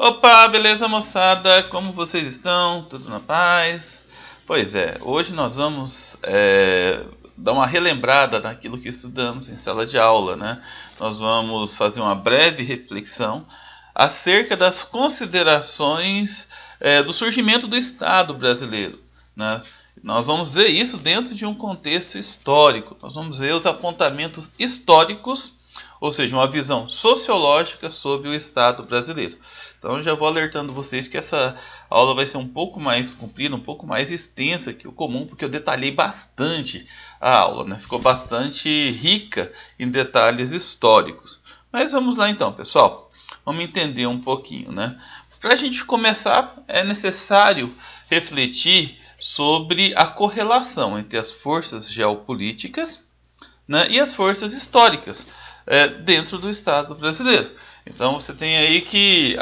Opa, beleza moçada? Como vocês estão? Tudo na paz? Pois é, hoje nós vamos dar uma relembrada naquilo que estudamos em sala de aula, né? Nós vamos fazer uma breve reflexão acerca das considerações do surgimento do Estado brasileiro, né? Nós vamos ver isso dentro de um contexto histórico. Nós vamos ver os apontamentos históricos, ou seja, uma visão sociológica sobre o Estado brasileiro. Então eu já vou alertando vocês que essa aula vai ser um pouco mais comprida, um pouco mais extensa que o comum, porque eu detalhei bastante a aula, né? Ficou bastante rica em detalhes históricos. Mas vamos lá então, pessoal. Vamos entender um pouquinho, né? Para a gente começar, é necessário refletir sobre a correlação entre as forças geopolíticas, né, e as forças históricas dentro do Estado brasileiro. Então você tem aí que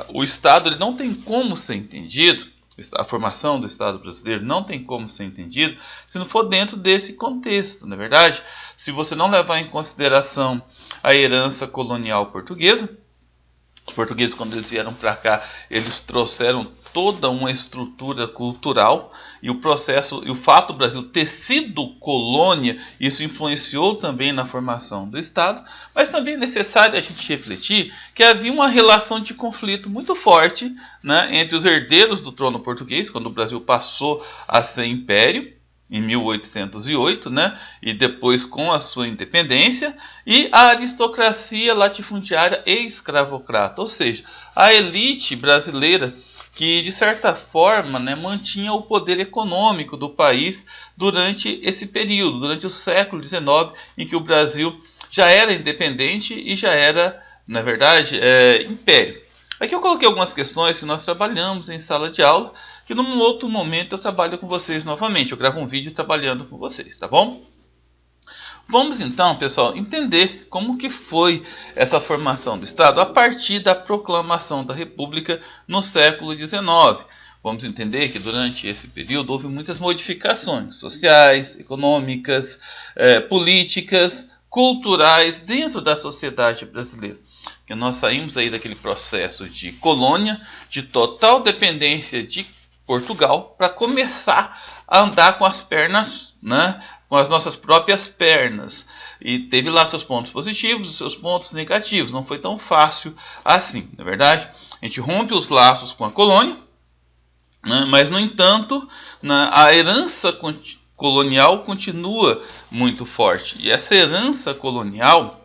o Estado ele não tem como ser entendido, a formação do Estado brasileiro não tem como ser entendido se não for dentro desse contexto, não é verdade? Se você não levar em consideração a herança colonial portuguesa, os portugueses, quando eles vieram para cá, eles trouxeram toda uma estrutura cultural e o processo e o fato do Brasil ter sido colônia, isso influenciou também na formação do Estado, mas também é necessário a gente refletir que havia uma relação de conflito muito forte, né, entre os herdeiros do trono português, quando o Brasil passou a ser império, em 1808, né, e depois com a sua independência, e a aristocracia latifundiária e escravocrata, ou seja, a elite brasileira que, de certa forma, né, mantinha o poder econômico do país durante esse período, durante o século XIX, em que o Brasil já era independente e já era, na verdade, império. Aqui eu coloquei algumas questões que nós trabalhamos em sala de aula, que num outro momento eu trabalho com vocês novamente. Eu gravo um vídeo trabalhando com vocês, tá bom? Vamos então, pessoal, entender como que foi essa formação do Estado a partir da proclamação da República no século XIX. Vamos entender que durante esse período houve muitas modificações sociais, econômicas, políticas, culturais dentro da sociedade brasileira. Que nós saímos aí daquele processo de colônia, de total dependência de Portugal, para começar a andar com as pernas, né, com as nossas próprias pernas. E teve lá seus pontos positivos e seus pontos negativos. Não foi tão fácil assim, na verdade. A gente rompe os laços com a colônia, né, mas, no entanto, a herança colonial continua muito forte. E essa herança colonial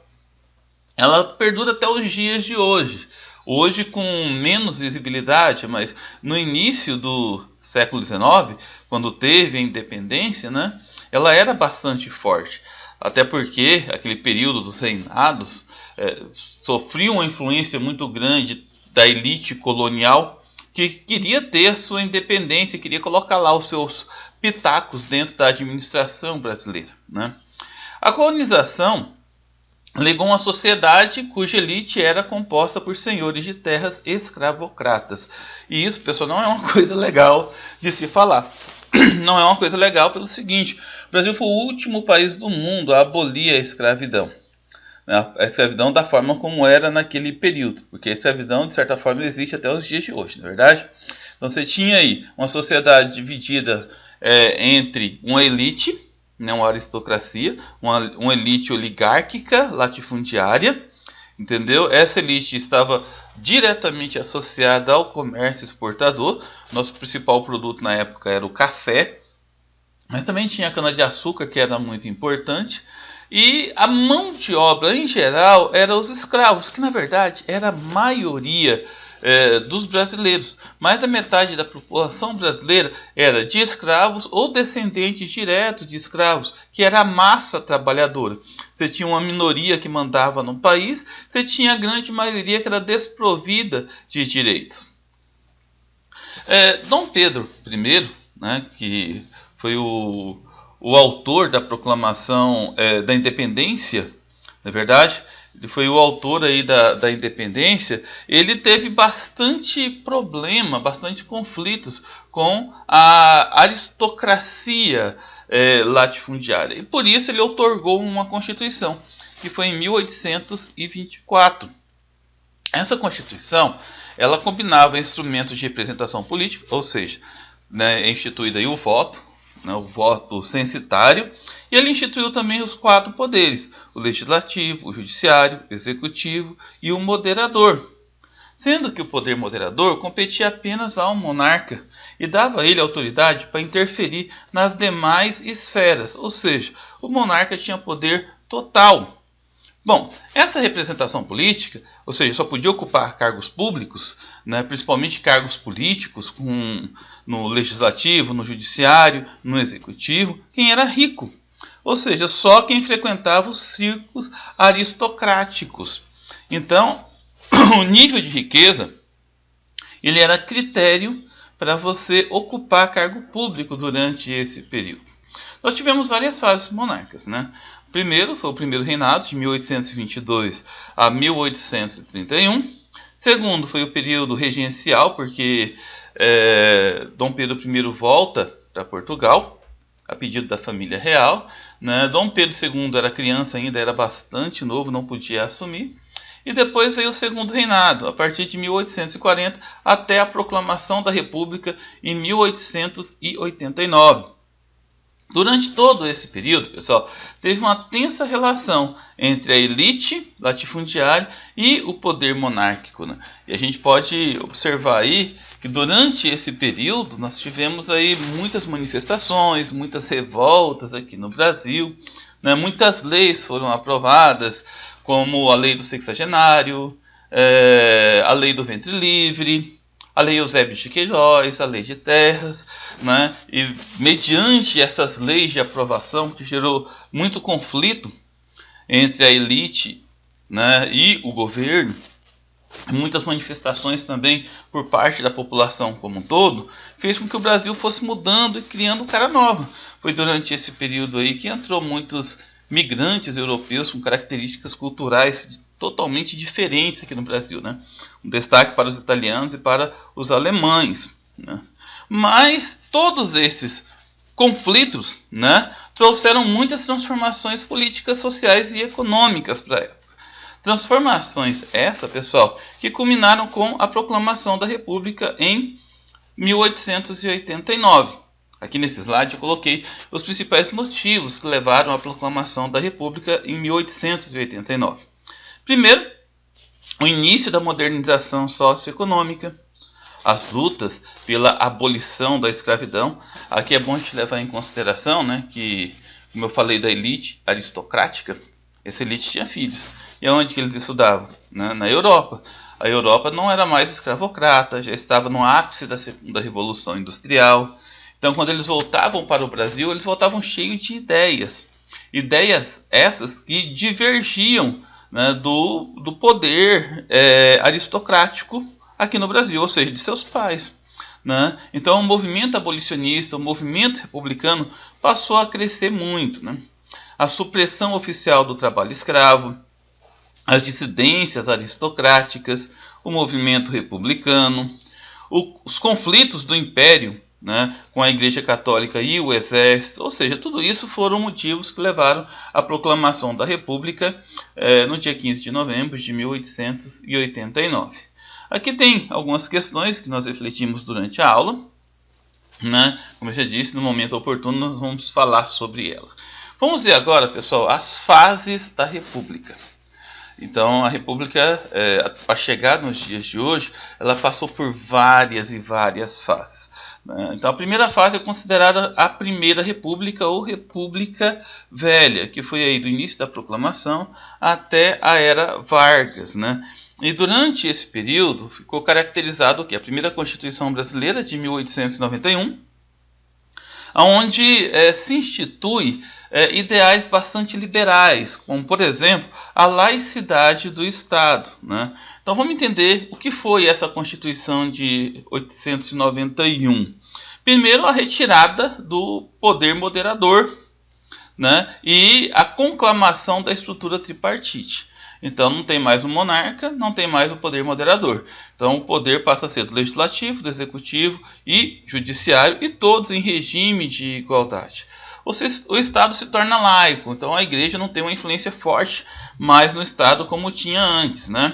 ela perdura até os dias de hoje. Hoje com menos visibilidade, mas no início do século XIX, quando teve a independência, né, ela era bastante forte. Até porque aquele período dos reinados sofria uma influência muito grande da elite colonial que queria ter sua independência, queria colocar lá os seus pitacos dentro da administração brasileira, né? A colonização legou uma sociedade cuja elite era composta por senhores de terras escravocratas. E isso, pessoal, não é uma coisa legal de se falar. Não é uma coisa legal pelo seguinte: o Brasil foi o último país do mundo a abolir a escravidão. A escravidão da forma como era naquele período. Porque a escravidão, de certa forma, existe até os dias de hoje, não é verdade? Então você tinha aí uma sociedade dividida entre uma elite, né, uma aristocracia, uma elite oligárquica, latifundiária, entendeu? Essa elite estava diretamente associada ao comércio exportador. Nosso principal produto na época era o café, mas também tinha a cana-de-açúcar, que era muito importante. E a mão de obra, em geral, eram os escravos, que na verdade era a maioria dos brasileiros. Mais da metade da população brasileira era de escravos ou descendentes diretos de escravos, que era a massa trabalhadora. Você tinha uma minoria que mandava no país, você tinha a grande maioria que era desprovida de direitos. Dom Pedro I, né, que foi o autor da proclamação da independência, na verdade, ele foi o autor aí da independência. Ele teve bastante problema, bastante conflitos com a aristocracia latifundiária. E por isso ele outorgou uma constituição, que foi em 1824. Essa Constituição, ela combinava instrumentos de representação política, ou seja, né, é instituído aí o voto, né, o voto censitário, e ele instituiu também os 4 poderes: o legislativo, o judiciário, o executivo e o moderador. Sendo que o poder moderador competia apenas ao monarca e dava a ele autoridade para interferir nas demais esferas, ou seja, o monarca tinha poder total. Bom, essa representação política, ou seja, só podia ocupar cargos públicos, né, principalmente cargos políticos, no legislativo, no judiciário, no executivo, quem era rico. Ou seja, só quem frequentava os círculos aristocráticos. Então, o nível de riqueza, ele era critério para você ocupar cargo público durante esse período. Nós tivemos várias fases monárquicas, né? Primeiro foi o primeiro reinado, de 1822 a 1831. Segundo foi o período regencial, porque Dom Pedro I volta para Portugal, a pedido da família real, né? Dom Pedro II era criança ainda, era bastante novo, não podia assumir. E depois veio o segundo reinado, a partir de 1840 até a proclamação da República em 1889. Durante todo esse período, pessoal, teve uma tensa relação entre a elite latifundiária e o poder monárquico, né? E a gente pode observar aí que durante esse período nós tivemos aí muitas manifestações, muitas revoltas aqui no Brasil, né? Muitas leis foram aprovadas, como a lei do sexagenário, a lei do ventre livre, a lei Eusébio de Queiroz, a lei de terras, né? E mediante essas leis de aprovação, que gerou muito conflito entre a elite, né, e o governo, muitas manifestações também por parte da população como um todo, fez com que o Brasil fosse mudando e criando cara nova. Foi durante esse período aí que entrou muitos migrantes europeus com características culturais totalmente diferentes aqui no Brasil, né? Um destaque para os italianos e para os alemães, né? Mas todos esses conflitos, né, trouxeram muitas transformações políticas, sociais e econômicas para a época. Transformações essa, pessoal, que culminaram com a proclamação da República em 1889. Aqui nesse slide eu coloquei os principais motivos que levaram à proclamação da República em 1889. Primeiro, o início da modernização socioeconômica, as lutas pela abolição da escravidão. Aqui é bom a gente levar em consideração, né, que, como eu falei da elite aristocrática, essa elite tinha filhos. E onde que eles estudavam? Na Europa. A Europa não era mais escravocrata, já estava no ápice da Segunda Revolução Industrial. Então, quando eles voltavam para o Brasil, eles voltavam cheios de ideias. Ideias essas que divergiam, né, do poder aristocrático aqui no Brasil, ou seja, de seus pais, né? Então o movimento abolicionista, o movimento republicano passou a crescer muito, né? A supressão oficial do trabalho escravo, as dissidências aristocráticas, o movimento republicano, os conflitos do Império, né, com a Igreja Católica e o Exército, ou seja, tudo isso foram motivos que levaram à proclamação da República no dia 15 de novembro de 1889. Aqui tem algumas questões que nós refletimos durante a aula, né? Como eu já disse, no momento oportuno nós vamos falar sobre ela. Vamos ver agora, pessoal, as fases da República. Então, a República, para chegar nos dias de hoje, ela passou por várias e várias fases. Então, a primeira fase é considerada a Primeira República ou República Velha, que foi aí do início da proclamação até a Era Vargas, né? E durante esse período ficou caracterizado a primeira Constituição Brasileira de 1891, onde se institui ideais bastante liberais, como, por exemplo, a laicidade do Estado, né? Então vamos entender o que foi essa Constituição de 1891. Primeiro, a retirada do poder moderador, né? E a conclamação da estrutura tripartite. Então não tem mais o monarca, não tem mais o poder moderador. Então o poder passa a ser do legislativo, do executivo e judiciário, e todos em regime de igualdade. O Estado se torna laico, então a igreja não tem uma influência forte mais no Estado como tinha antes, né?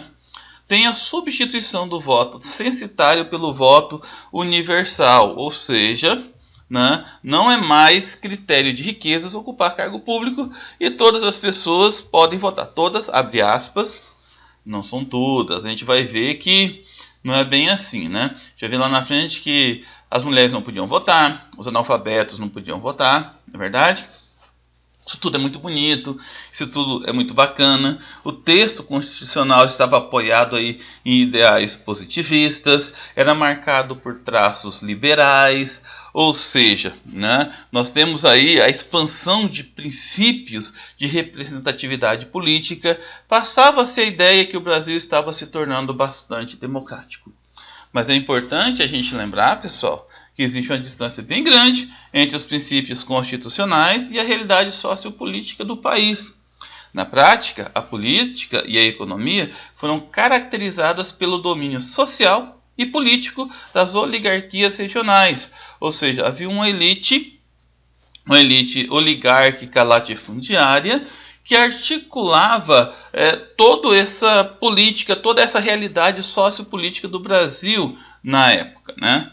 tem a substituição do voto censitário pelo voto universal, ou seja, né, não é mais critério de riquezas ocupar cargo público e todas as pessoas podem votar. Todas, abre aspas, não são todas. A gente vai ver que não é bem assim, né? Já vi lá na frente que as mulheres não podiam votar, os analfabetos não podiam votar, não é verdade? Isso tudo é muito bonito, isso tudo é muito bacana. O texto constitucional estava apoiado aí em ideais positivistas, era marcado por traços liberais, ou seja, né, nós temos aí a expansão de princípios de representatividade política. Passava-se a ideia que o Brasil estava se tornando bastante democrático. Mas é importante a gente lembrar, pessoal, que existe uma distância bem grande entre os princípios constitucionais e a realidade sociopolítica do país. Na prática, a política e a economia foram caracterizadas pelo domínio social e político das oligarquias regionais, ou seja, havia uma elite oligárquica latifundiária que articulava toda essa política, toda essa realidade sociopolítica do Brasil na época, né?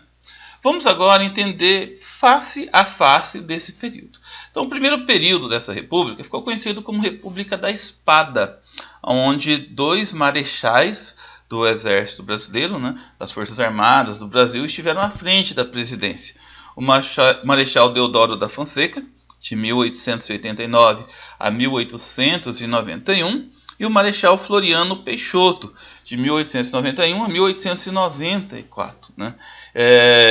Vamos agora entender face a face desse período. Então, o primeiro período dessa república ficou conhecido como República da Espada, onde dois marechais do Exército Brasileiro, né, das Forças Armadas do Brasil, estiveram à frente da presidência. O Marechal Deodoro da Fonseca, de 1889 a 1891, e o Marechal Floriano Peixoto, de 1891 a 1894. Né?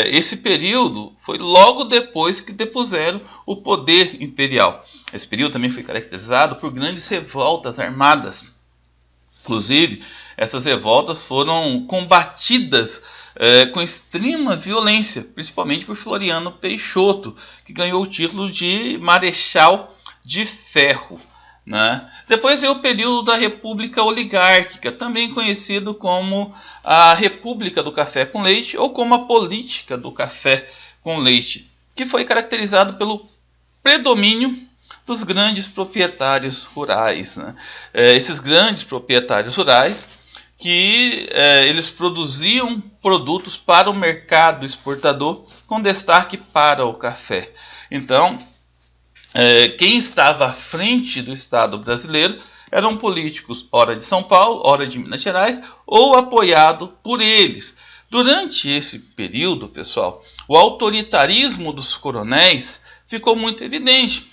Esse período foi logo depois que depuseram o poder imperial. Esse período também foi caracterizado por grandes revoltas armadas. Inclusive, essas revoltas foram combatidas com extrema violência, principalmente por Floriano Peixoto, que ganhou o título de Marechal de Ferro. Né? Depois veio o período da República Oligárquica, também conhecido como a República do Café com Leite ou como a Política do Café com Leite, que foi caracterizado pelo predomínio dos grandes proprietários rurais. Né? Esses grandes proprietários rurais que eles produziam produtos para o mercado exportador com destaque para o café. Então, quem estava à frente do Estado brasileiro eram políticos, ora de São Paulo, ora de Minas Gerais, ou apoiado por eles. Durante esse período, pessoal, o autoritarismo dos coronéis ficou muito evidente.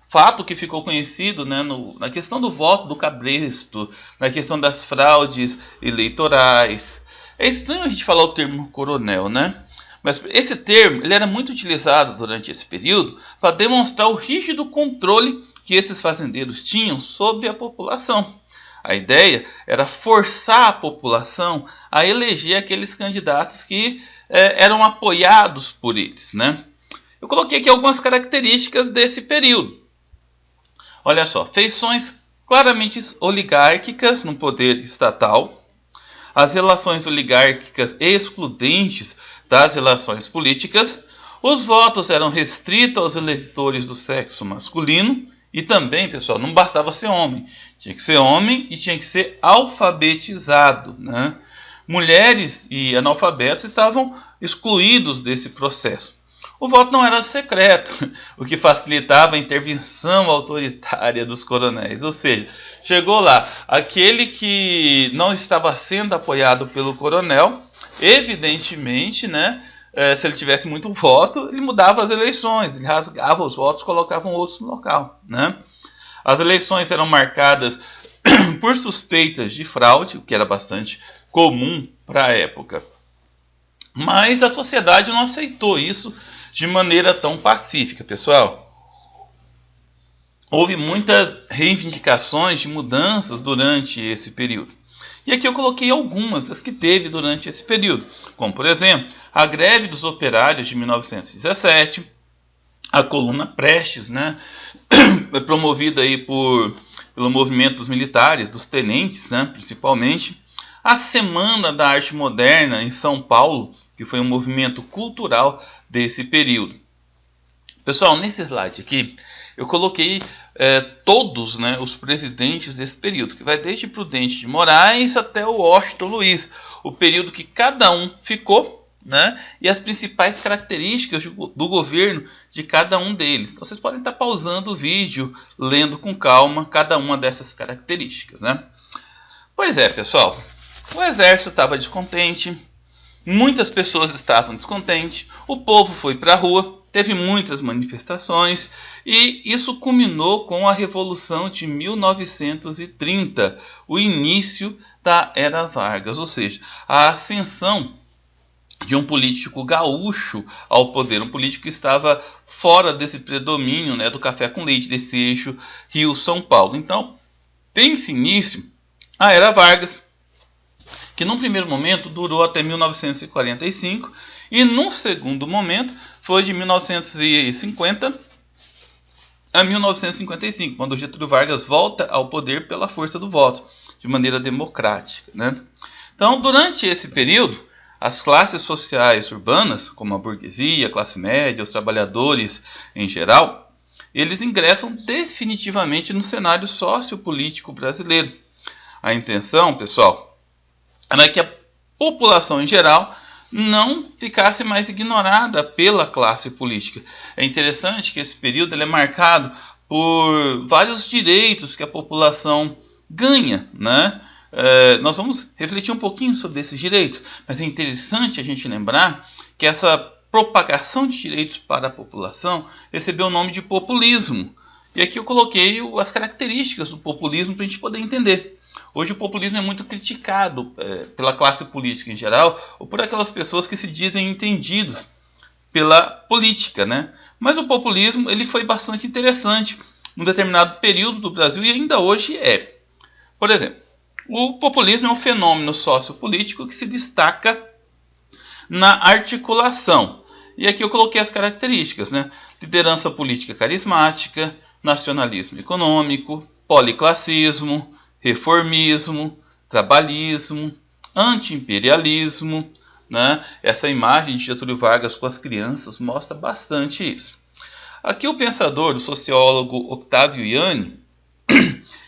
Fato que ficou conhecido, né, na questão do voto do cabresto, na questão das fraudes eleitorais. É estranho a gente falar o termo coronel, né? Mas esse termo ele era muito utilizado durante esse período para demonstrar o rígido controle que esses fazendeiros tinham sobre a população. A ideia era forçar a população a eleger aqueles candidatos que eram apoiados por eles, né? Eu coloquei aqui algumas características desse período. Olha só, feições claramente oligárquicas no poder estatal, as relações oligárquicas excludentes das relações políticas, os votos eram restritos aos eleitores do sexo masculino e também, pessoal, não bastava ser homem, tinha que ser homem e tinha que ser alfabetizado, né? Mulheres e analfabetos estavam excluídos desse processo. O voto não era secreto, o que facilitava a intervenção autoritária dos coronéis. Ou seja, chegou lá, aquele que não estava sendo apoiado pelo coronel, evidentemente, né, se ele tivesse muito voto, ele mudava as eleições, ele rasgava os votos, colocava outros no local. Né? As eleições eram marcadas por suspeitas de fraude, o que era bastante comum para a época. Mas a sociedade não aceitou isso de maneira tão pacífica, pessoal. Houve muitas reivindicações de mudanças durante esse período. E aqui eu coloquei algumas das que teve durante esse período, como por exemplo, a greve dos operários de 1917, a Coluna Prestes, né, promovida aí pelo movimento dos militares, dos tenentes, né, principalmente, a Semana da Arte Moderna em São Paulo, que foi um movimento cultural desse período. Pessoal, nesse slide aqui, eu coloquei todos, né, os presidentes desse período, que vai desde Prudente de Moraes até o Washington Luiz, o período que cada um ficou, né, e as principais características do governo de cada um deles. Então vocês podem estar pausando o vídeo, lendo com calma cada uma dessas características, né? Pois é, pessoal, o exército estava descontente, muitas pessoas estavam descontentes, o povo foi para a rua, teve muitas manifestações e isso culminou com a Revolução de 1930, o início da Era Vargas, ou seja, a ascensão de um político gaúcho ao poder, um político que estava fora desse predomínio, né, do café com leite, desse eixo Rio-São Paulo. Então, tem-se início a Era Vargas, que num primeiro momento durou até 1945 e num segundo momento foi de 1950 a 1955, quando Getúlio Vargas volta ao poder pela força do voto, de maneira democrática, né? Então, durante esse período, as classes sociais urbanas, como a burguesia, a classe média, os trabalhadores em geral, eles ingressam definitivamente no cenário sociopolítico brasileiro. A intenção, pessoal, era que a população em geral não ficasse mais ignorada pela classe política. É interessante que esse período ele é marcado por vários direitos que a população ganha, né? Nós vamos refletir um pouquinho sobre esses direitos, mas é interessante a gente lembrar que essa propagação de direitos para a população recebeu o nome de populismo. E aqui eu coloquei as características do populismo para a gente poder entender. Hoje o populismo é muito criticado pela classe política em geral, ou por aquelas pessoas que se dizem entendidos pela política, né? Mas o populismo ele foi bastante interessante num determinado período do Brasil e ainda hoje é. Por exemplo, o populismo é um fenômeno sociopolítico que se destaca na articulação. E aqui eu coloquei as características, né? Liderança política carismática, nacionalismo econômico, policlassismo, reformismo, trabalhismo, anti-imperialismo, né? Essa imagem de Getúlio Vargas com as crianças mostra bastante isso. Aqui o pensador, o sociólogo Octávio Yanni,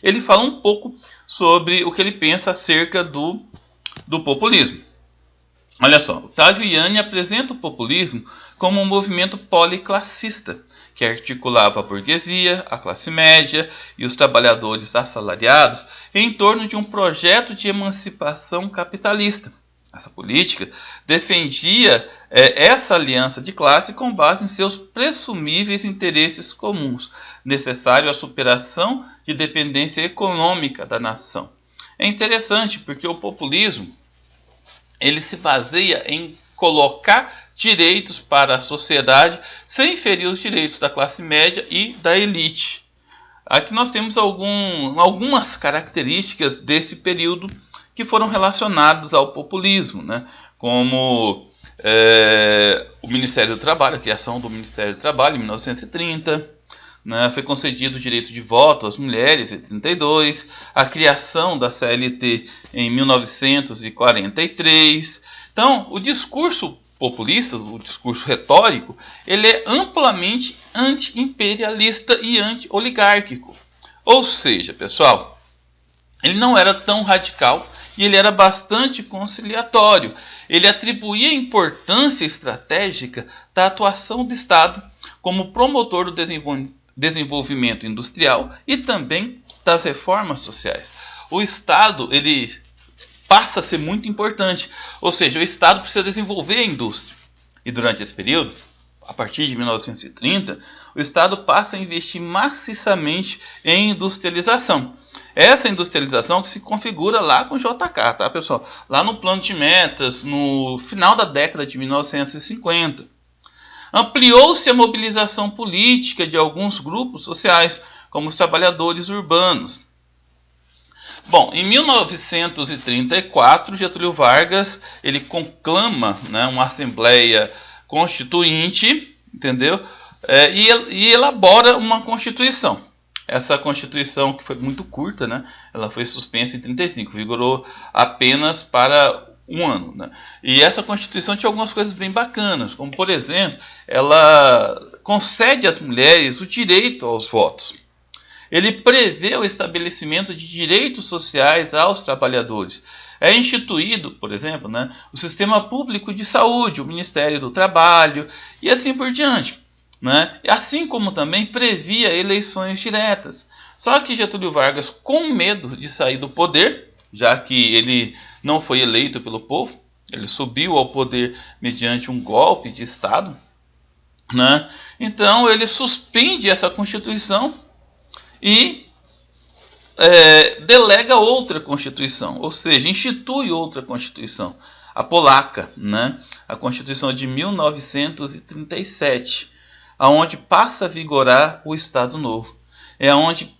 ele fala um pouco sobre o que ele pensa acerca do populismo. Olha só, Octávio Yanni apresenta o populismo como um movimento policlassista, que articulava a burguesia, a classe média e os trabalhadores assalariados em torno de um projeto de emancipação capitalista. Essa política defendia essa aliança de classe com base em seus presumíveis interesses comuns, necessário à superação de dependência econômica da nação. É interessante porque o populismo ele se baseia em colocar direitos para a sociedade sem ferir os direitos da classe média e da elite. Aqui nós temos algumas características desse período que foram relacionadas ao populismo, né? Como o Ministério do Trabalho, a criação do Ministério do Trabalho em 1930, né? Foi concedido o direito de voto às mulheres em 1932, a criação da CLT em 1943. Então, o discurso populista, o discurso retórico, ele é amplamente anti-imperialista e anti-oligárquico. Ou seja, pessoal, ele não era tão radical e ele era bastante conciliatório. Ele atribuía importância estratégica da atuação do Estado como promotor do desenvolvimento industrial e também das reformas sociais. O Estado ele passa a ser muito importante, ou seja, o Estado precisa desenvolver a indústria. E durante esse período, a partir de 1930, o Estado passa a investir maciçamente em industrialização. Essa industrialização que se configura lá com o JK, tá, pessoal? Lá no plano de metas, no final da década de 1950. Ampliou-se a mobilização política de alguns grupos sociais, como os trabalhadores urbanos. Bom, em 1934, Getúlio Vargas ele conclama, né, uma Assembleia Constituinte, entendeu? E elabora uma Constituição. Essa Constituição, que foi muito curta, né, ela foi suspensa em 1935, vigorou apenas para um ano, né? E essa Constituição tinha algumas coisas bem bacanas, como por exemplo, ela concede às mulheres o direito aos votos. Ele prevê o estabelecimento de direitos sociais aos trabalhadores. É instituído, por exemplo, o Sistema Público de Saúde, o Ministério do Trabalho e assim por diante. Assim como também previa eleições diretas. Só que Getúlio Vargas, com medo de sair do poder, já que ele não foi eleito pelo povo, ele subiu ao poder mediante um golpe de Estado, então ele suspende essa Constituição e delega outra Constituição, ou seja, institui outra Constituição, a polaca, a Constituição de 1937, aonde passa a vigorar o Estado Novo. É onde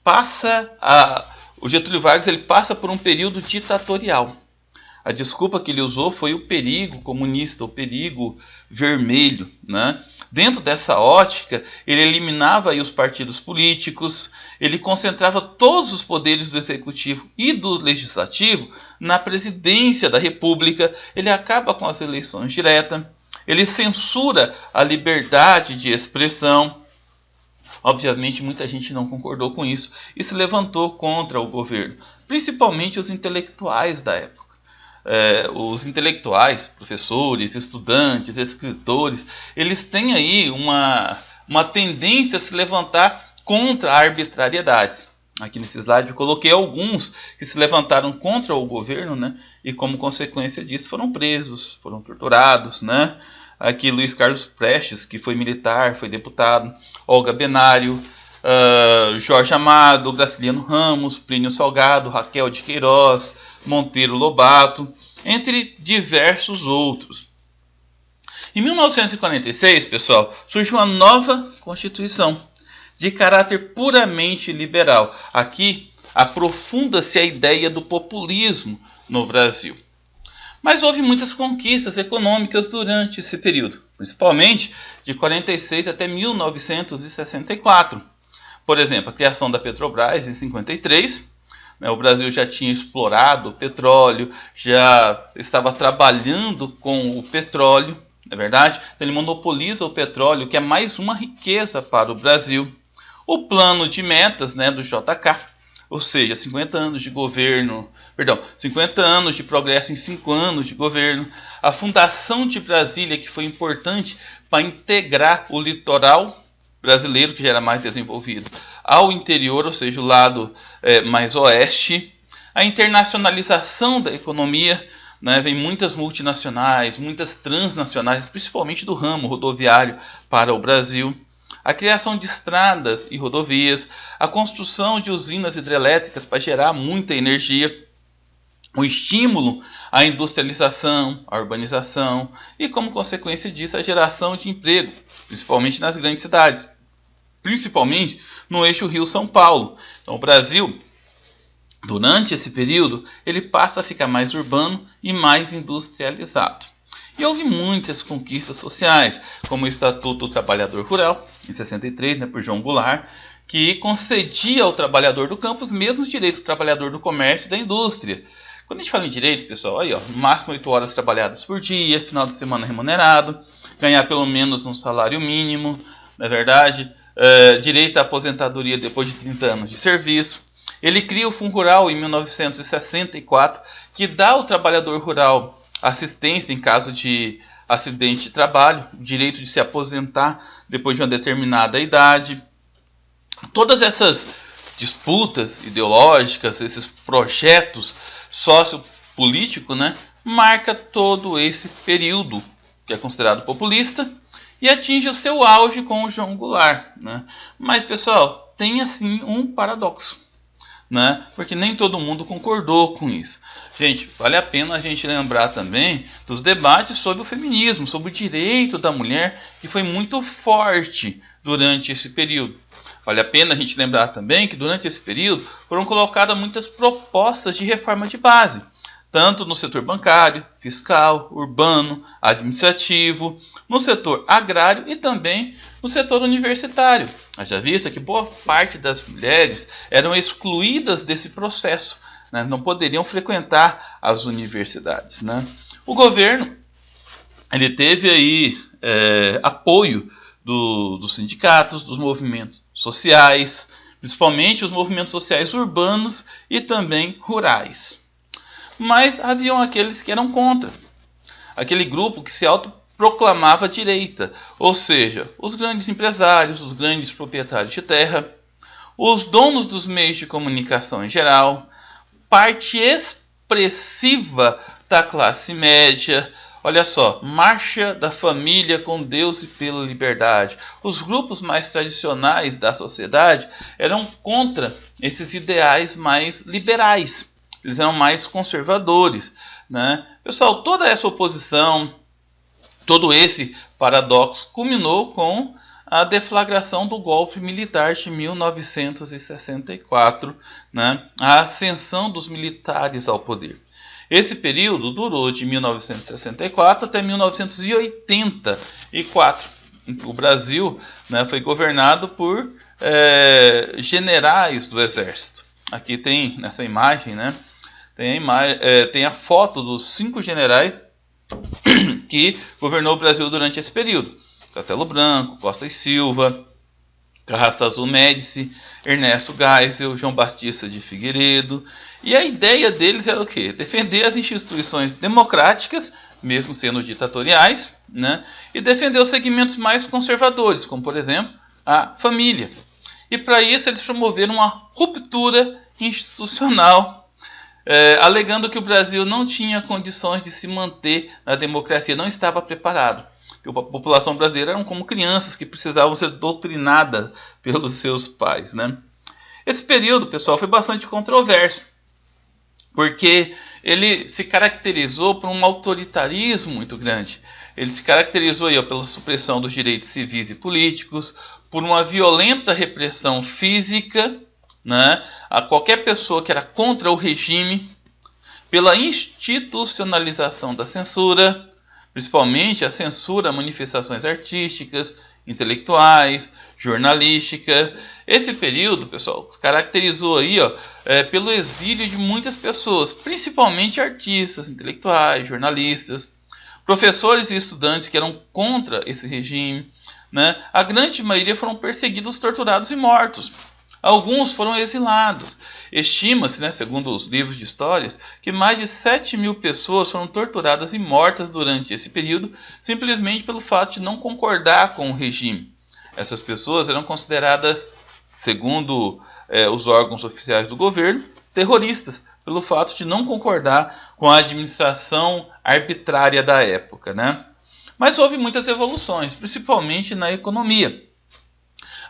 o Getúlio Vargas ele passa por um período ditatorial. A desculpa que ele usou foi o perigo comunista, o perigo vermelho. Dentro dessa ótica, ele eliminava aí os partidos políticos, ele concentrava todos os poderes do Executivo e do Legislativo na presidência da República, ele acaba com as eleições diretas, ele censura a liberdade de expressão. Obviamente, muita gente não concordou com isso e se levantou contra o governo, principalmente os intelectuais da época. Os intelectuais, professores, estudantes, escritores, eles têm aí uma tendência a se levantar contra a arbitrariedade. Aqui nesse slide eu coloquei alguns que se levantaram contra o governo, e como consequência disso foram presos, foram torturados, Aqui Luiz Carlos Prestes, que foi militar, foi deputado, Olga Benário, Jorge Amado, Graciliano Ramos, Plínio Salgado, Raquel de Queiroz, Monteiro Lobato, entre diversos outros. Em 1946, pessoal, surge uma nova Constituição, de caráter puramente liberal. Aqui aprofunda-se a ideia do populismo no Brasil. Mas houve muitas conquistas econômicas durante esse período, principalmente de 46 até 1964. Por exemplo, a criação da Petrobras em 53. O Brasil já tinha explorado o petróleo, já estava trabalhando com o petróleo, não é verdade? Então ele monopoliza o petróleo, que é mais uma riqueza para o Brasil. O plano de metas do JK, ou seja, 50 anos de governo, 50 anos de progresso em 5 anos de governo. A fundação de Brasília, que foi importante para integrar o litoral brasileiro, que já era mais desenvolvido, ao interior, ou seja, o lado mais oeste. A internacionalização da economia, vem muitas multinacionais, muitas transnacionais, principalmente do ramo rodoviário para o Brasil. A criação de estradas e rodovias, a construção de usinas hidrelétricas para gerar muita energia, o estímulo à industrialização, à urbanização e, como consequência disso, a geração de emprego, principalmente nas grandes cidades, principalmente no eixo Rio-São Paulo. Então, o Brasil, durante esse período, ele passa a ficar mais urbano e mais industrializado. E houve muitas conquistas sociais, como o Estatuto do Trabalhador Rural, em 63, por João Goulart, que concedia ao trabalhador do campo os mesmos direitos do trabalhador do comércio e da indústria. Quando a gente fala em direitos, pessoal, aí, no máximo 8 horas trabalhadas por dia, final de semana remunerado, ganhar pelo menos um salário mínimo, não é verdade? Direito à aposentadoria depois de 30 anos de serviço. Ele cria o Fundo Rural em 1964, que dá ao trabalhador rural assistência em caso de acidente de trabalho, o direito de se aposentar depois de uma determinada idade. Todas essas disputas ideológicas, esses projetos sociopolíticos, marca todo esse período que é considerado populista e atinge o seu auge com o João Goulart. Mas, pessoal, tem assim um paradoxo. Porque nem todo mundo concordou com isso. Gente, vale a pena a gente lembrar também dos debates sobre o feminismo, sobre o direito da mulher, que foi muito forte durante esse período. Vale a pena a gente lembrar também que durante esse período foram colocadas muitas propostas de reforma de base, tanto no setor bancário, fiscal, urbano, administrativo, no setor agrário e também no setor universitário. Haja vista que boa parte das mulheres eram excluídas desse processo, não poderiam frequentar as universidades. O governo ele teve aí apoio dos sindicatos, dos movimentos sociais, principalmente os movimentos sociais urbanos e também rurais. Mas haviam aqueles que eram contra, aquele grupo que se autoproclamava direita, ou seja, os grandes empresários, os grandes proprietários de terra, os donos dos meios de comunicação em geral, parte expressiva da classe média. Olha só, marcha da família com Deus e pela liberdade. Os grupos mais tradicionais da sociedade eram contra esses ideais mais liberais. Eles eram mais conservadores, né? Pessoal, toda essa oposição, todo esse paradoxo culminou com a deflagração do golpe militar de 1964, né? A ascensão dos militares ao poder. Esse período durou de 1964 até 1984. O Brasil, né, foi governado por generais do exército. Aqui tem, nessa imagem, né, tem a foto dos 5 generais que governou o Brasil durante esse período. Castelo Branco, Costa e Silva, Carrastazul Médici, Ernesto Geisel, João Batista de Figueiredo. E a ideia deles era o quê? Defender as instituições democráticas, mesmo sendo ditatoriais, né? E defender os segmentos mais conservadores, como por exemplo a família. E para isso eles promoveram uma ruptura institucional, alegando que o Brasil não tinha condições de se manter na democracia, não estava preparado. A população brasileira eram como crianças que precisavam ser doutrinadas pelos seus pais, né? Esse período, pessoal, foi bastante controverso, porque ele se caracterizou por um autoritarismo muito grande. Ele se caracterizou aí, pela supressão dos direitos civis e políticos, por uma violenta repressão física, né, a qualquer pessoa que era contra o regime, pela institucionalização da censura, principalmente a censura a manifestações artísticas, intelectuais, jornalística. Esse período, pessoal, caracterizou aí, pelo exílio de muitas pessoas, principalmente artistas, intelectuais, jornalistas, professores e estudantes que eram contra esse regime, né? A grande maioria foram perseguidos, torturados e mortos. Alguns foram exilados. Estima-se, né, segundo os livros de histórias, que mais de 7.000 pessoas foram torturadas e mortas durante esse período, simplesmente pelo fato de não concordar com o regime. Essas pessoas eram consideradas, segundo os órgãos oficiais do governo, terroristas, pelo fato de não concordar com a administração arbitrária da época, né? Mas houve muitas evoluções, principalmente na economia.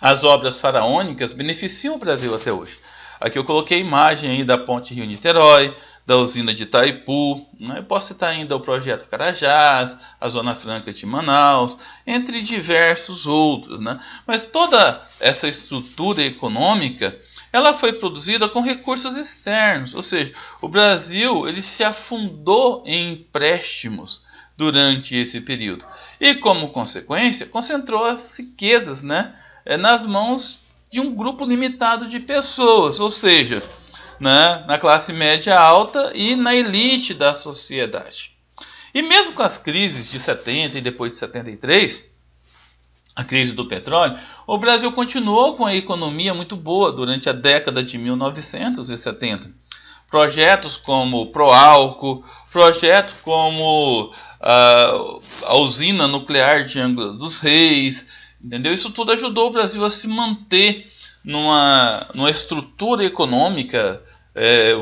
As obras faraônicas beneficiam o Brasil até hoje. Aqui eu coloquei a imagem aí da ponte Rio-Niterói, da usina de Itaipu, né? Eu posso citar ainda o projeto Carajás, a Zona Franca de Manaus, entre diversos outros, né? Mas toda essa estrutura econômica, ela foi produzida com recursos externos, ou seja, o Brasil ele se afundou em empréstimos durante esse período e, como consequência, concentrou as riquezas, né, nas mãos de um grupo limitado de pessoas, ou seja, né, na classe média alta e na elite da sociedade. E mesmo com as crises de 70 e depois de 73, a crise do petróleo, o Brasil continuou com a economia muito boa durante a década de 1970. Projetos como o Proálcool, projetos como a usina nuclear de Angra dos Reis, entendeu? Isso tudo ajudou o Brasil a se manter numa estrutura econômica,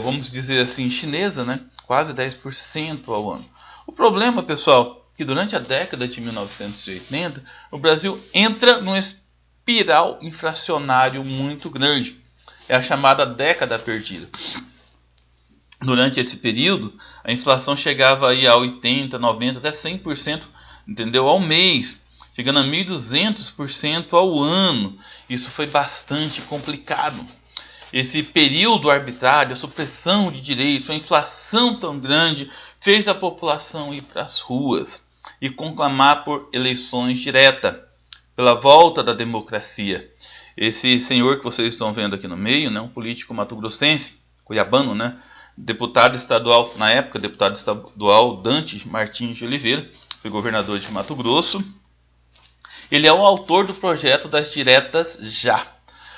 vamos dizer assim, chinesa, né? Quase 10% ao ano. O problema, pessoal, é que durante a década de 1980, o Brasil entra numa espiral inflacionário muito grande. É a chamada década perdida. Durante esse período, a inflação chegava aí a 80%, 90%, até 100%, entendeu? Ao mês, chegando a 1.200% ao ano. Isso foi bastante complicado. Esse período arbitrário, a supressão de direitos, a inflação tão grande, fez a população ir para as ruas e conclamar por eleições diretas, pela volta da democracia. Esse senhor que vocês estão vendo aqui no meio, né, um político mato-grossense, cuiabano, né, deputado estadual, na época, deputado estadual Dante Martins de Oliveira, foi governador de Mato Grosso. Ele é o autor do projeto das diretas já.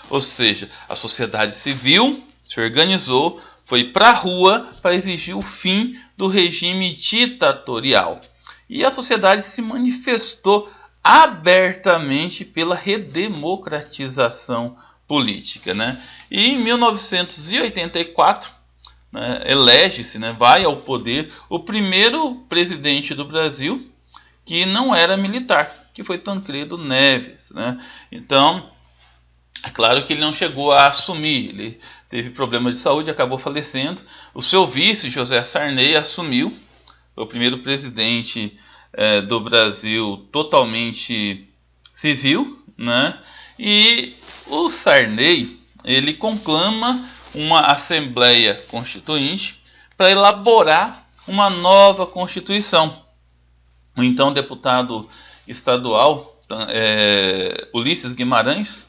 Ou seja, a sociedade civil se organizou, foi para a rua para exigir o fim do regime ditatorial. E a sociedade se manifestou abertamente pela redemocratização política, né? E em 1984, né, elege-se, né, vai ao poder o primeiro presidente do Brasil que não era militar, que foi Tancredo Neves, né? Então, é claro que ele não chegou a assumir, ele teve problema de saúde, acabou falecendo. O seu vice, José Sarney, assumiu, foi o primeiro presidente do Brasil totalmente civil, né? E o Sarney, ele conclama uma Assembleia Constituinte para elaborar uma nova Constituição. O então deputado estadual, Ulisses Guimarães,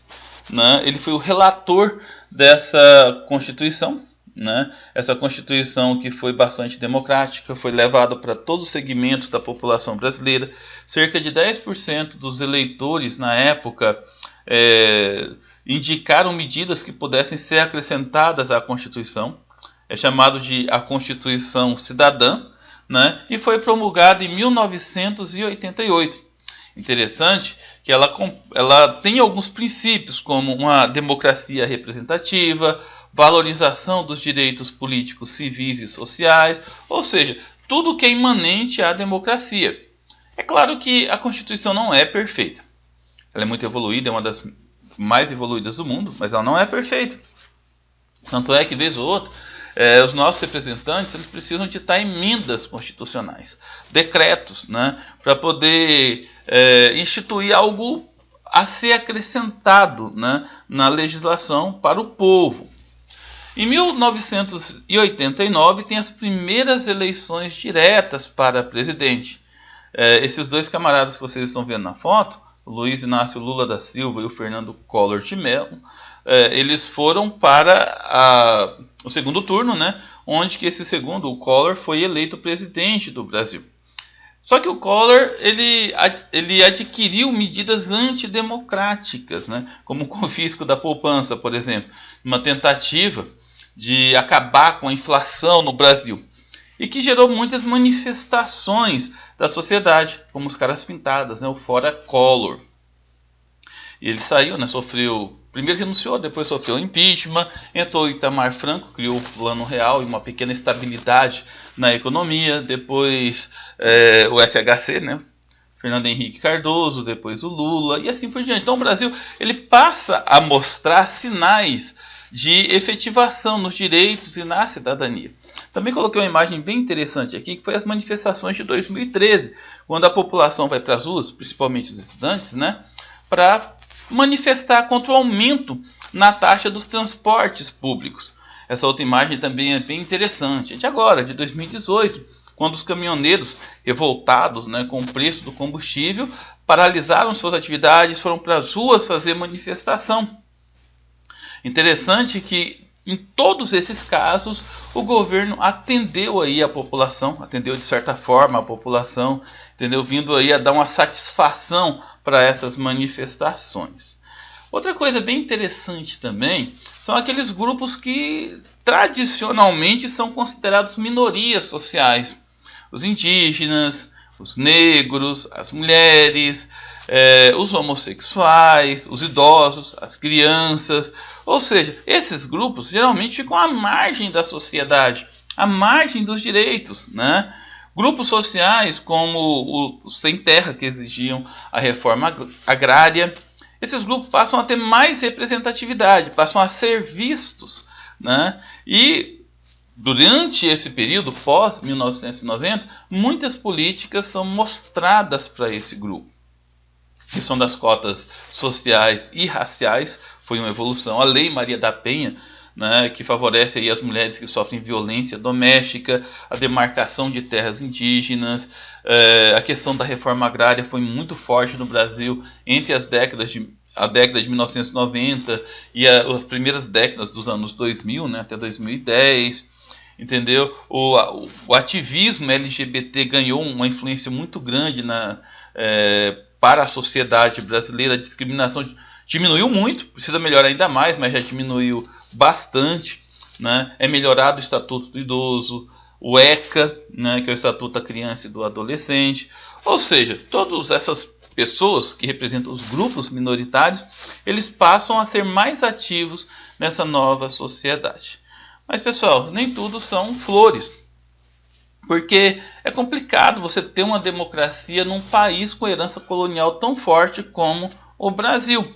né, ele foi o relator dessa Constituição, né? Essa Constituição que foi bastante democrática, foi levada para todos os segmentos da população brasileira. Cerca de 10% dos eleitores na época indicaram medidas que pudessem ser acrescentadas à Constituição. É chamado de a Constituição Cidadã, né? E foi promulgada em 1988. Interessante que ela tem alguns princípios, como uma democracia representativa, valorização dos direitos políticos, civis e sociais, ou seja, tudo que é imanente à democracia. É claro que a Constituição não é perfeita. Ela é muito evoluída, é uma das mais evoluídas do mundo, mas ela não é perfeita. Tanto é que, vez ou outra, os nossos representantes eles precisam ditar emendas constitucionais, decretos, né, para poder instituir algo a ser acrescentado, né, na legislação para o povo. Em 1989 tem as primeiras eleições diretas para presidente. Esses dois camaradas que vocês estão vendo na foto, o Luiz Inácio Lula da Silva e o Fernando Collor de Mello, eles foram para o segundo turno, né, onde que esse segundo, o Collor, foi eleito presidente do Brasil. Só que o Collor ele adquiriu medidas antidemocráticas, né, como o confisco da poupança, por exemplo, uma tentativa de acabar com a inflação no Brasil, e que gerou muitas manifestações da sociedade, como os caras pintadas, né, o Fora Collor. E ele saiu, né, primeiro renunciou, depois sofreu impeachment, entrou o Itamar Franco, criou o Plano Real e uma pequena estabilidade na economia, depois o FHC, né, Fernando Henrique Cardoso, depois o Lula e assim por diante. Então o Brasil ele passa a mostrar sinais de efetivação nos direitos e na cidadania. Também coloquei uma imagem bem interessante aqui, que foi as manifestações de 2013, quando a população vai para as ruas, principalmente os estudantes, né, para manifestar contra o aumento na taxa dos transportes públicos. Essa outra imagem também é bem interessante. É de agora, de 2018, quando os caminhoneiros revoltados, né, com o preço do combustível, paralisaram suas atividades, foram para as ruas fazer manifestação. Interessante que em todos esses casos o governo atendeu aí a população, atendeu de certa forma a população, entendeu? Vindo aí a dar uma satisfação para essas manifestações. Outra coisa bem interessante também são aqueles grupos que tradicionalmente são considerados minorias sociais. Os indígenas, os negros, as mulheres, os homossexuais, os idosos, as crianças. Ou seja, esses grupos geralmente ficam à margem da sociedade, à margem dos direitos, né? Grupos sociais como os sem terra, que exigiam a reforma agrária, esses grupos passam a ter mais representatividade, passam a ser vistos, né? E durante esse período, pós-1990, muitas políticas são mostradas para esse grupo. A questão das cotas sociais e raciais foi uma evolução. A Lei Maria da Penha, né, que favorece aí as mulheres que sofrem violência doméstica, a demarcação de terras indígenas, a questão da reforma agrária foi muito forte no Brasil entre a década de 1990 e as primeiras décadas dos anos 2000, né, até 2010. Entendeu? O ativismo LGBT ganhou uma influência muito grande para a sociedade brasileira. A discriminação diminuiu muito, precisa melhorar ainda mais, mas já diminuiu bastante, né? É melhorado o Estatuto do Idoso, o ECA, né, que é o Estatuto da Criança e do Adolescente. Ou seja, todas essas pessoas que representam os grupos minoritários, eles passam a ser mais ativos nessa nova sociedade. Mas, pessoal, nem tudo são flores. Porque é complicado você ter uma democracia num país com herança colonial tão forte como o Brasil.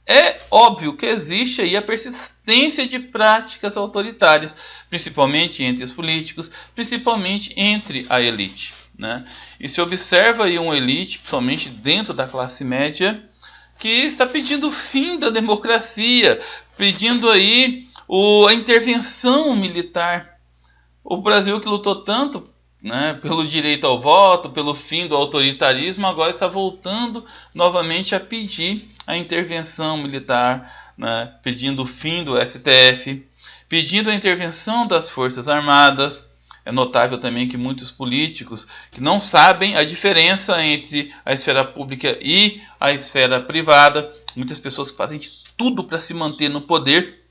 É óbvio que existe aí a persistência de práticas autoritárias, principalmente entre os políticos, principalmente entre a elite, né? E se observa aí uma elite, principalmente dentro da classe média, que está pedindo o fim da democracia, pedindo aí a intervenção militar. O Brasil, que lutou tanto, né, pelo direito ao voto, pelo fim do autoritarismo, agora está voltando novamente a pedir a intervenção militar, né, pedindo o fim do STF, pedindo a intervenção das Forças Armadas. É notável também que muitos políticos que não sabem a diferença entre a esfera pública e a esfera privada, muitas pessoas que fazem de tudo para se manter no poder.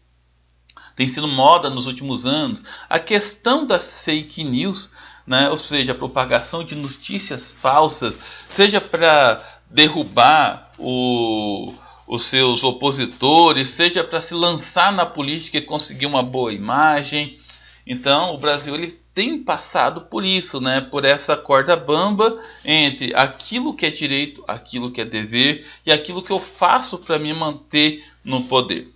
Tem sido moda nos últimos anos a questão das fake news, né? Ou seja, a propagação de notícias falsas, seja para derrubar os seus opositores, seja para se lançar na política e conseguir uma boa imagem. Então, o Brasil ele tem passado por isso, né? Por essa corda bamba entre aquilo que é direito, aquilo que é dever e aquilo que eu faço para me manter no poder.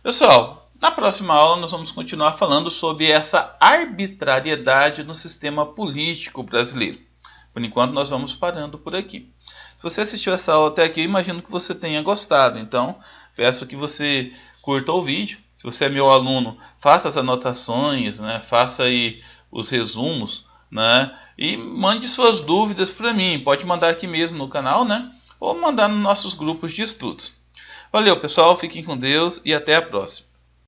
Pessoal, na próxima aula nós vamos continuar falando sobre essa arbitrariedade no sistema político brasileiro. Por enquanto nós vamos parando por aqui. Se você assistiu essa aula até aqui, eu imagino que você tenha gostado. Então, peço que você curta o vídeo. Se você é meu aluno, faça as anotações, né? Faça aí os resumos, né? E mande suas dúvidas para mim. Pode mandar aqui mesmo no canal, né? Ou mandar nos nossos grupos de estudos. Valeu, pessoal. Fiquem com Deus e até a próxima.